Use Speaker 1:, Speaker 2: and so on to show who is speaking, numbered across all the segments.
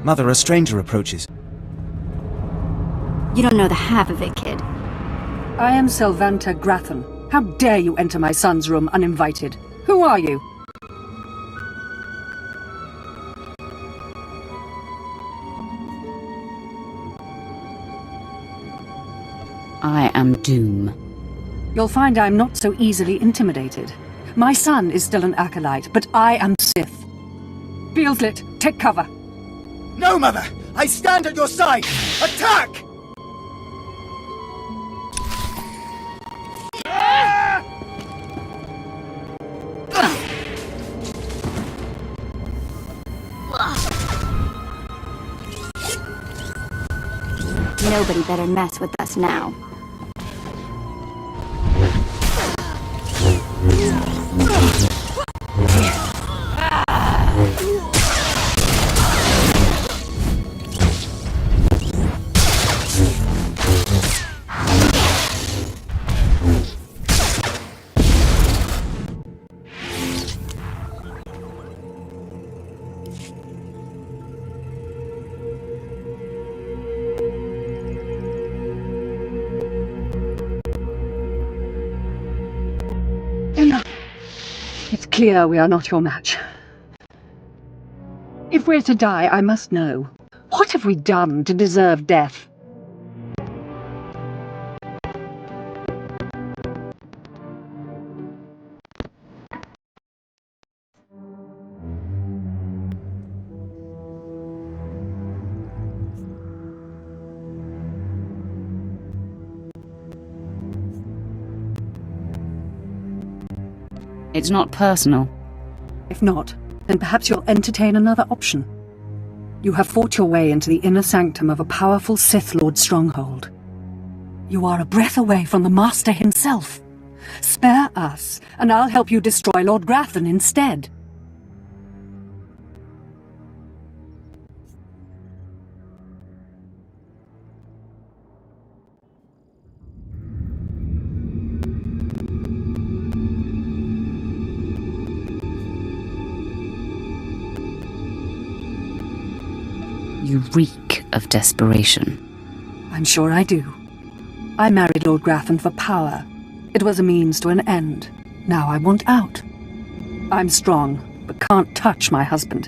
Speaker 1: Mother, a stranger approaches.
Speaker 2: You don't know the half of it, kid.
Speaker 3: I am Sylvanta Grathan. How dare you enter my son's room uninvited? Who are you?
Speaker 4: I am Doom.
Speaker 3: You'll find I'm not so easily intimidated. My son is still an acolyte, but I am Sith. Fieldslit, take cover.
Speaker 1: No, Mother! I stand at your side! Attack!
Speaker 2: Nobody better mess with us now.
Speaker 3: It's clear we are not your match. If we're to die, I must know. What have we done to deserve death?
Speaker 4: It's not personal.
Speaker 3: If not, then perhaps you'll entertain another option. You have fought your way into the inner sanctum of a powerful Sith Lord stronghold. You are a breath away from the Master himself. Spare us, and I'll help you destroy Lord Grathan instead.
Speaker 4: You reek of desperation.
Speaker 3: I'm sure I do. I married Lord Grathan for power. It was a means to an end. Now I want out. I'm strong, but can't touch my husband.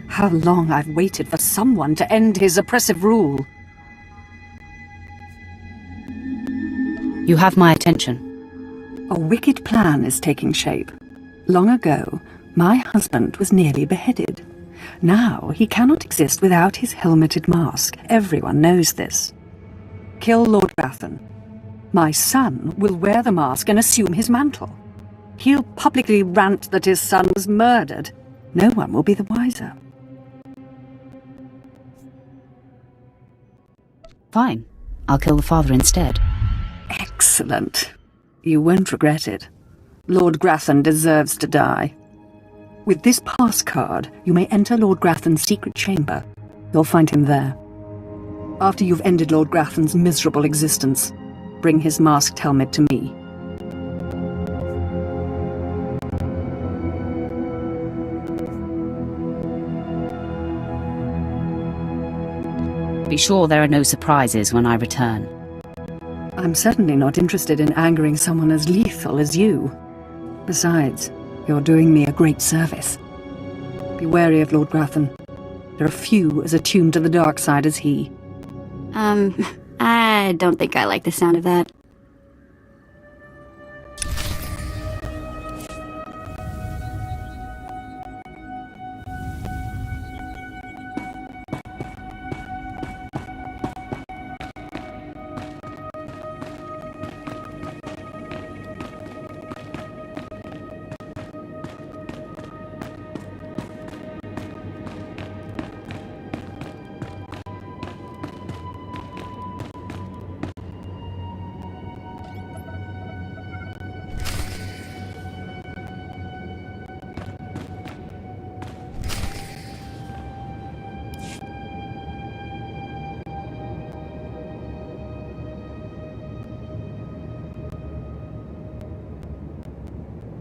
Speaker 3: How long I've waited for someone to end his oppressive rule.
Speaker 4: You have my attention.
Speaker 3: A wicked plan is taking shape. Long ago, my husband was nearly beheaded. Now he cannot exist without his helmeted mask. Everyone knows this. Kill Lord Grathan. My son will wear the mask and assume his mantle. He'll publicly rant that his son was murdered. No one will be the wiser.
Speaker 4: Fine. I'll kill the father instead.
Speaker 3: Excellent. You won't regret it. Lord Grathan deserves to die. With this pass card, you may enter Lord Grathan's secret chamber. You'll find him there. After you've ended Lord Grathan's miserable existence, bring his masked helmet to me.
Speaker 4: Be sure there are no surprises when I return.
Speaker 3: I'm certainly not interested in angering someone as lethal as you. Besides, you're doing me a great service. Be wary of Lord Grathan. There are few as attuned to the dark side as he.
Speaker 2: I don't think I like the sound of that.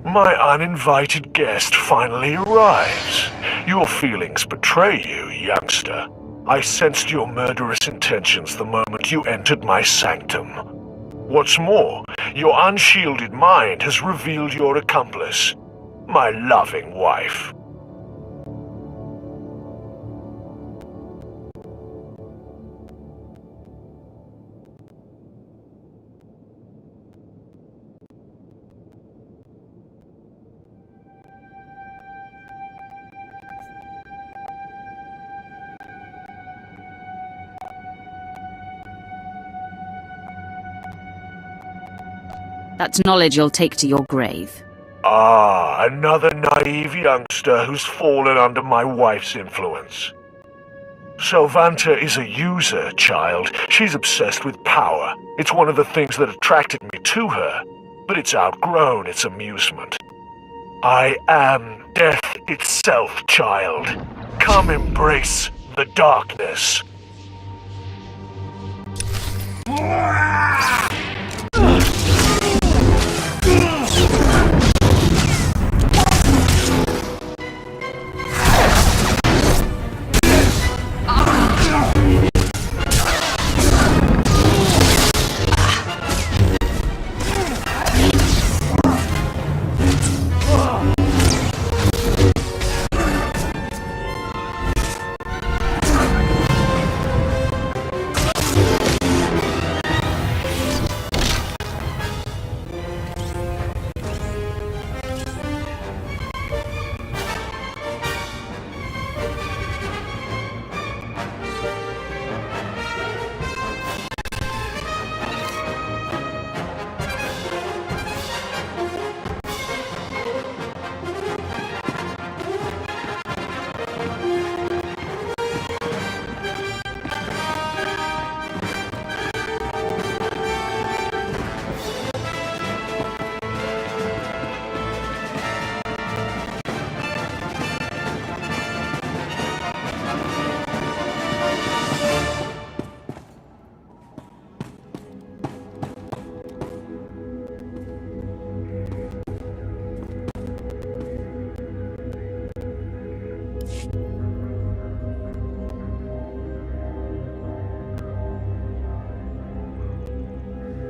Speaker 5: My uninvited guest finally arrives. Your feelings betray you, youngster. I sensed your murderous intentions the moment you entered my sanctum. What's more, your unshielded mind has revealed your accomplice, my loving wife.
Speaker 4: That's knowledge you'll take to your grave.
Speaker 5: Ah, another naive youngster who's fallen under my wife's influence. Sylvanta is a user, child. She's obsessed with power. It's one of the things that attracted me to her, but it's outgrown its amusement. I am death itself, child. Come embrace the darkness.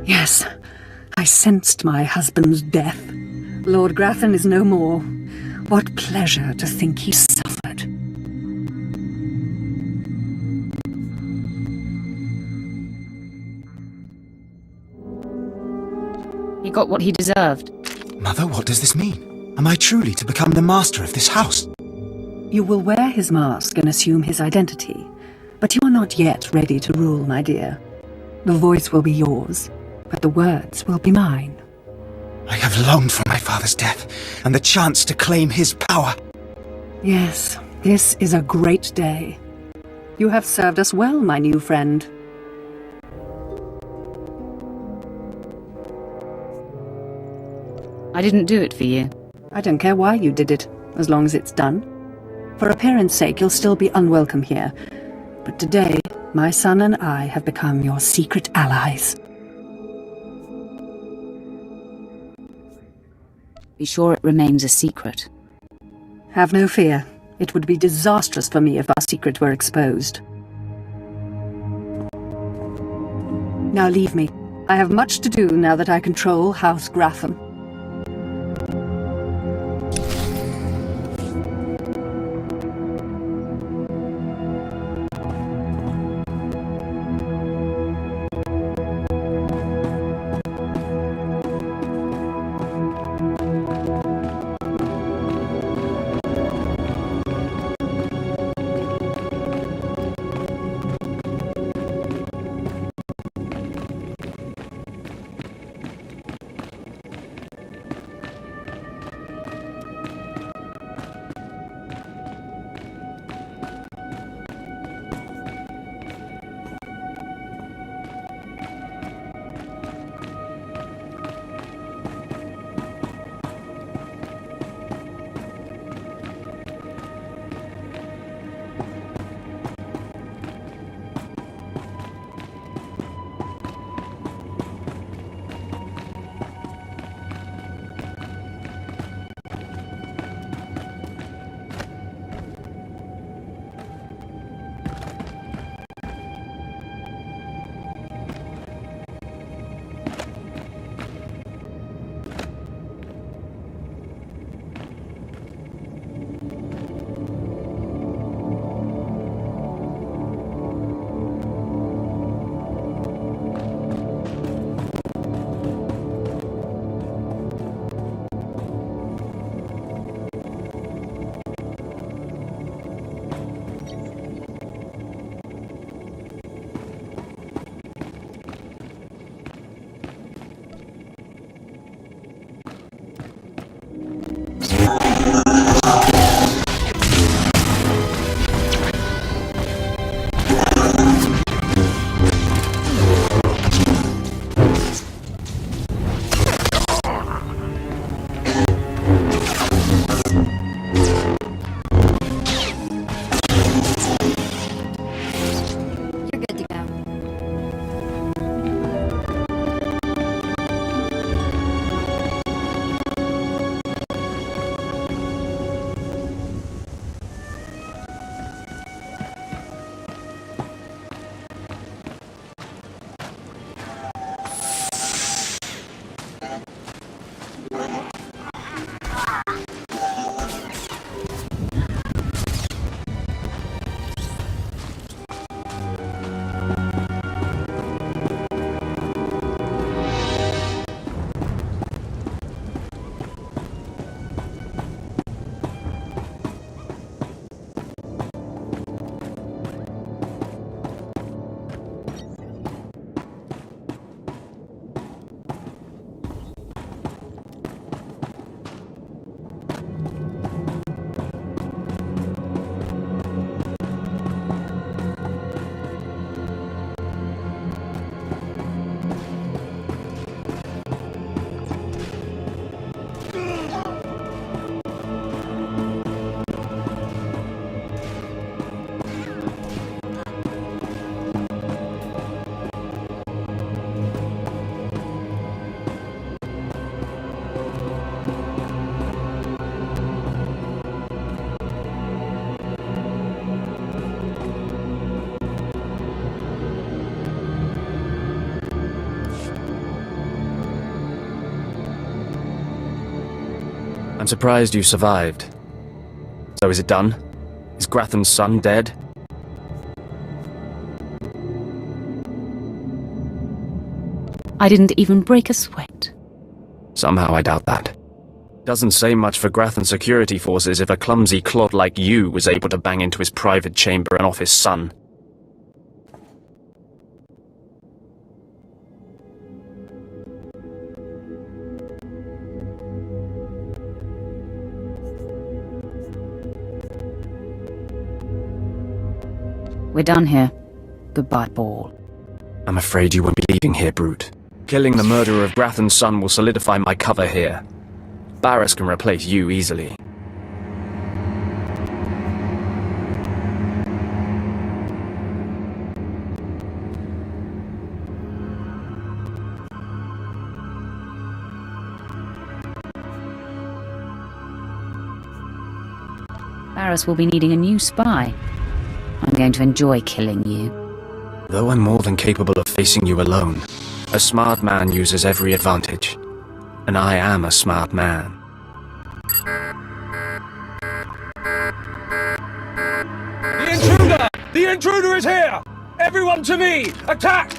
Speaker 3: Yes, I sensed my husband's death. Lord Grathan is no more. What pleasure to think he suffered.
Speaker 4: He got what he deserved.
Speaker 1: Mother, what does this mean? Am I truly to become the master of this house?
Speaker 3: You will wear his mask and assume his identity, but you are not yet ready to rule, my dear. The voice will be yours, but the words will be mine.
Speaker 1: I have longed for my father's death, and the chance to claim his power.
Speaker 3: Yes, this is a great day. You have served us well, my new friend.
Speaker 4: I didn't do it for you.
Speaker 3: I don't care why you did it, as long as it's done. For appearance sake, you'll still be unwelcome here. But today, my son and I have become your secret allies.
Speaker 4: Be sure it remains a secret.
Speaker 3: Have no fear. It would be disastrous for me if our secret were exposed. Now leave me. I have much to do now that I control House Gratham.
Speaker 6: I'm surprised you survived. So is it done? Is Grathan's son dead?
Speaker 4: I didn't even break a sweat.
Speaker 6: Somehow I doubt that. Doesn't say much for Grathan security forces if a clumsy clod like you was able to bang into his private chamber and off his son.
Speaker 4: We're done here. Goodbye, Ball.
Speaker 6: I'm afraid you won't be leaving here, Brute. Killing the murderer of Grathan's son will solidify my cover here. Barris can replace you easily.
Speaker 4: Barris will be needing a new spy. I'm going to enjoy killing you.
Speaker 6: Though I'm more than capable of facing you alone, a smart man uses every advantage. And I am a smart man.
Speaker 7: The intruder! The intruder is here! Everyone to me! Attack!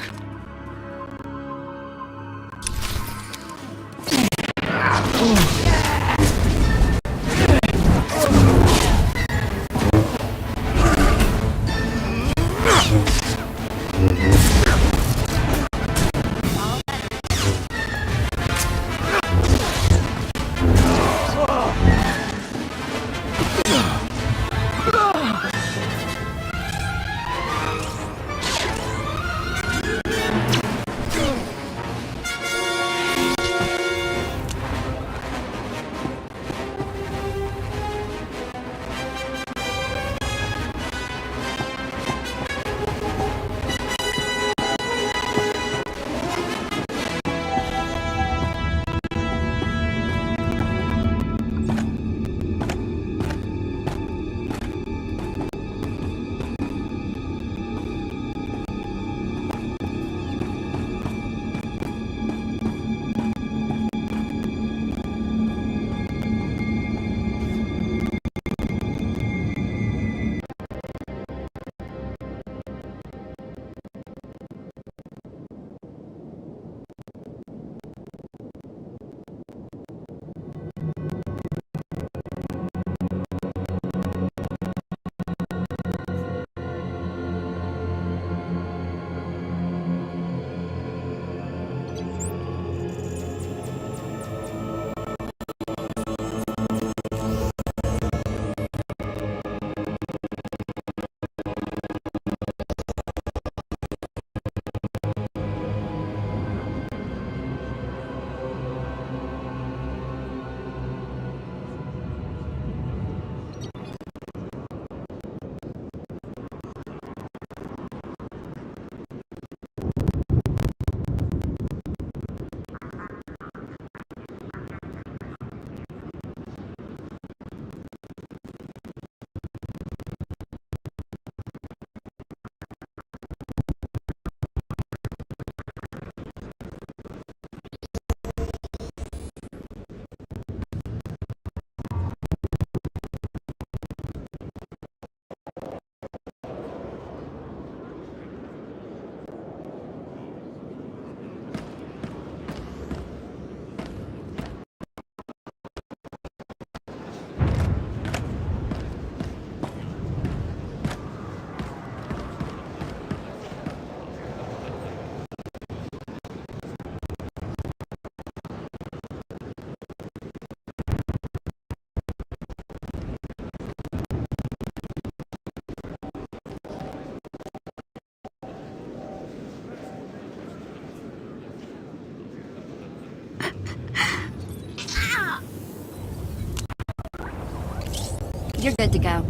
Speaker 2: You're good to go.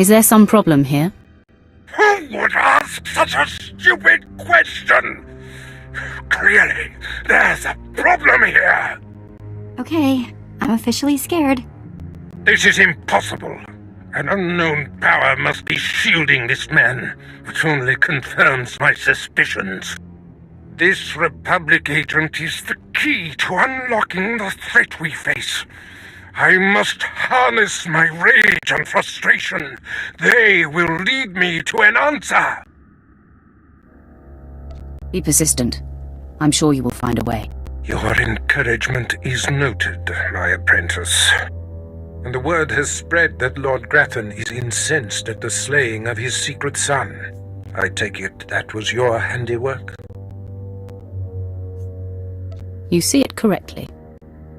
Speaker 4: Is there some problem here?
Speaker 5: Who would ask such a stupid question? Clearly, there's a problem here.
Speaker 2: Okay, I'm officially scared.
Speaker 5: This is impossible. An unknown power must be shielding this man, which only confirms my suspicions. This Republic agent is the key to unlocking the threat we face. I must harness my rage and frustration. They will lead me to an answer.
Speaker 4: Be persistent. I'm sure you will find a way.
Speaker 5: Your encouragement is noted, my apprentice. And the word has spread that Lord Grathan is incensed at the slaying of his secret son. I take it that was your handiwork?
Speaker 4: You see it correctly.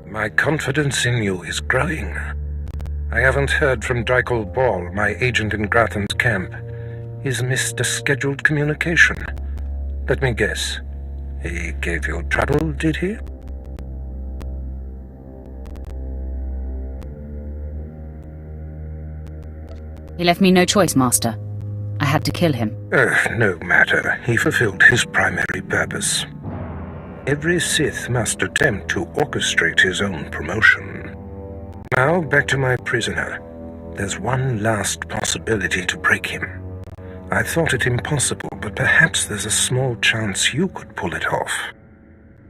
Speaker 5: My confidence in you is growing. I haven't heard from Dreikel Ball, my agent in Grathan's camp. He's missed a scheduled communication. Let me guess. He gave you trouble, did he?
Speaker 4: He left me no choice, Master. I had to kill him.
Speaker 5: No matter. He fulfilled his primary purpose. Every Sith must attempt to orchestrate his own promotion. Now, back to my prisoner. There's one last possibility to break him. I thought it impossible, but perhaps there's a small chance you could pull it off.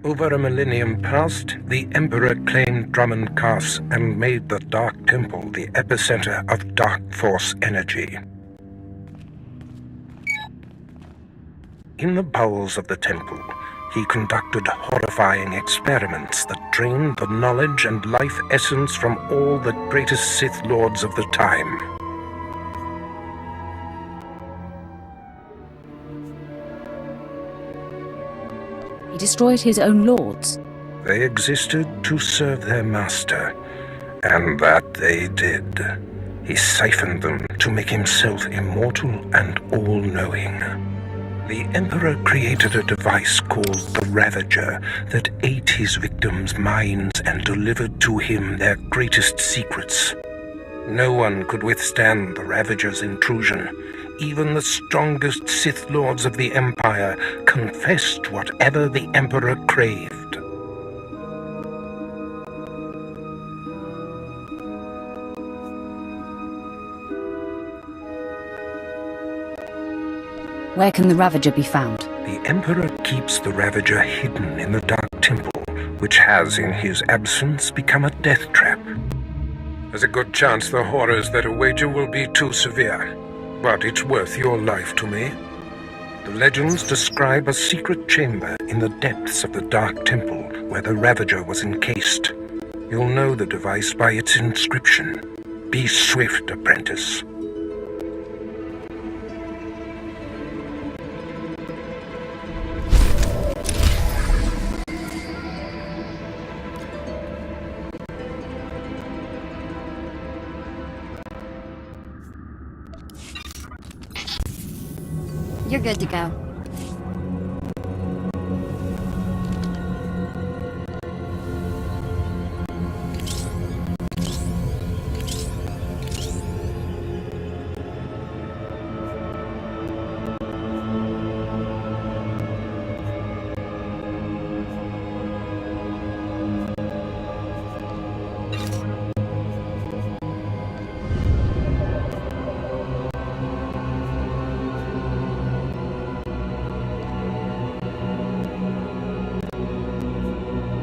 Speaker 5: Over a millennium past, the Emperor claimed Drummond Cass and made the Dark Temple the epicenter of Dark Force energy. In the bowels of the temple, he conducted horrifying experiments that drained the knowledge and life essence from all the greatest Sith Lords of the time.
Speaker 4: He destroyed his own lords.
Speaker 5: They existed to serve their master, and that they did. He siphoned them to make himself immortal and all-knowing. The Emperor created a device called the Ravager that ate his victims' minds and delivered to him their greatest secrets. No one could withstand the Ravager's intrusion. Even the strongest Sith Lords of the Empire confessed whatever the Emperor craved.
Speaker 4: Where can the Ravager be found?
Speaker 5: The Emperor keeps the Ravager hidden in the Dark Temple, which has, in his absence, become a death trap. There's a good chance the horrors that await you will be too severe, but it's worth your life to me. The legends describe a secret chamber in the depths of the Dark Temple where the Ravager was encased. You'll know the device by its inscription. Be swift, apprentice.
Speaker 2: You're good to go.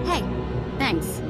Speaker 2: Hey, thanks.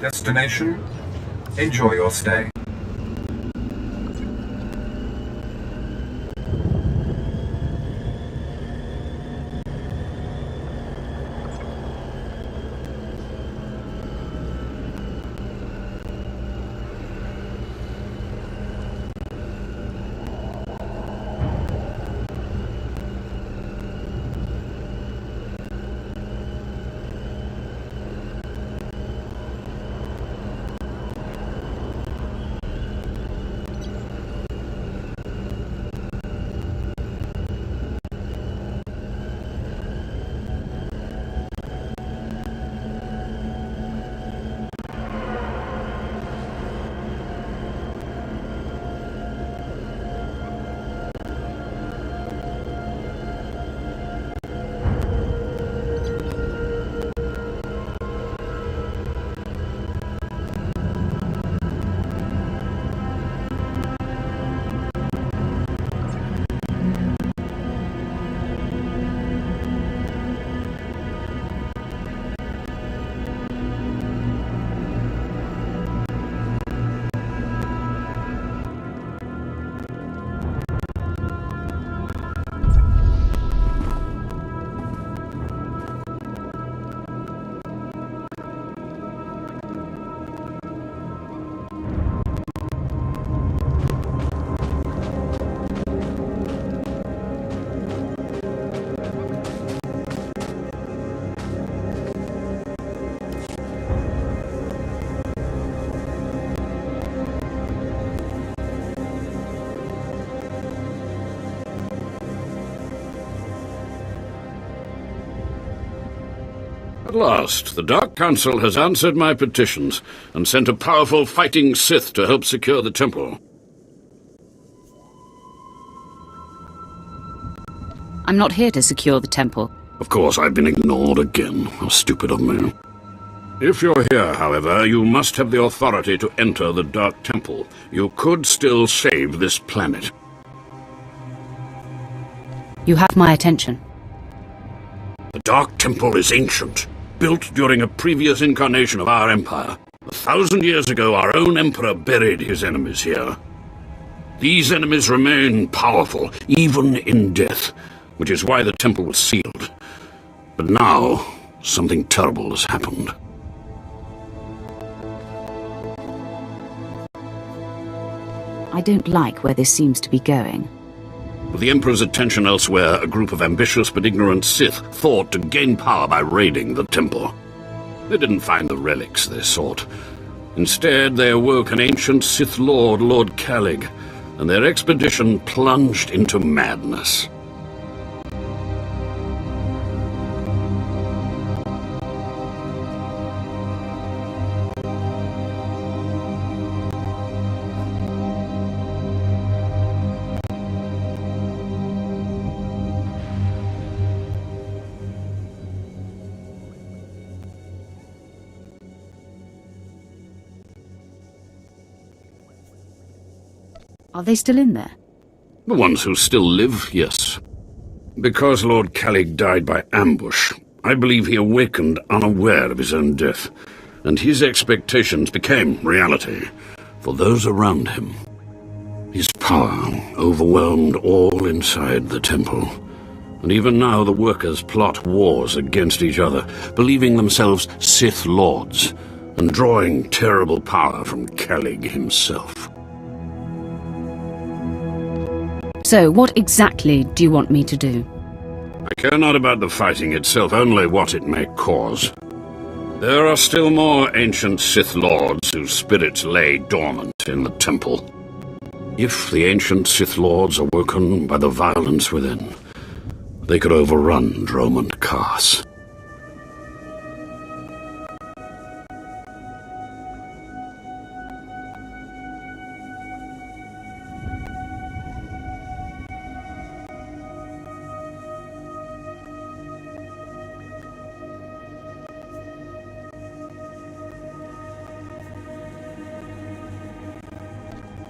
Speaker 8: Destination? Enjoy your stay.
Speaker 9: At last, the Dark Council has answered my petitions and sent a powerful fighting Sith to help secure the temple.
Speaker 4: I'm not here to secure the temple.
Speaker 9: Of course, I've been ignored again. How stupid of me. If you're here, however, you must have the authority to enter the Dark Temple. You could still save this planet.
Speaker 4: You have my attention.
Speaker 9: The Dark Temple is ancient, built during a previous incarnation of our empire. 1,000 years ago, our own emperor buried his enemies here. These enemies remain powerful, even in death, which is why the temple was sealed. But now, something terrible has happened.
Speaker 4: I don't like where this seems to be going.
Speaker 9: With the Emperor's attention elsewhere, a group of ambitious but ignorant Sith thought to gain power by raiding the temple. They didn't find the relics they sought. Instead, they awoke an ancient Sith Lord, Lord Calig, and their expedition plunged into madness.
Speaker 4: Are they still in there?
Speaker 9: The ones who still live, yes. Because Lord Calig died by ambush, I believe he awakened unaware of his own death, and his expectations became reality for those around him. His power overwhelmed all inside the temple, and even now the workers plot wars against each other, believing themselves Sith Lords, and drawing terrible power from Calig himself.
Speaker 4: So, what exactly do you want me to do?
Speaker 9: I care not about the fighting itself, only what it may cause. There are still more ancient Sith Lords whose spirits lay dormant in the temple. If the ancient Sith Lords are woken by the violence within, they could overrun Dromund Kaas.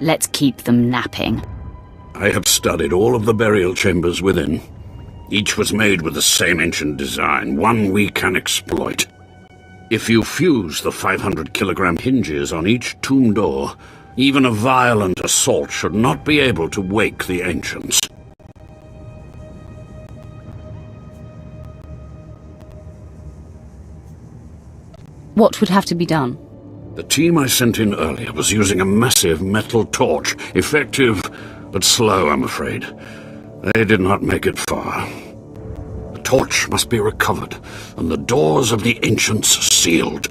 Speaker 4: Let's keep them napping.
Speaker 9: I have studied all of the burial chambers within. Each was made with the same ancient design, one we can exploit. If you fuse the 500-kilogram hinges on each tomb door, even a violent assault should not be able to wake the ancients.
Speaker 4: What would have to be done?
Speaker 9: The team I sent in earlier was using a massive metal torch. Effective, but slow, I'm afraid. They did not make it far. The torch must be recovered, and the doors of the ancients sealed.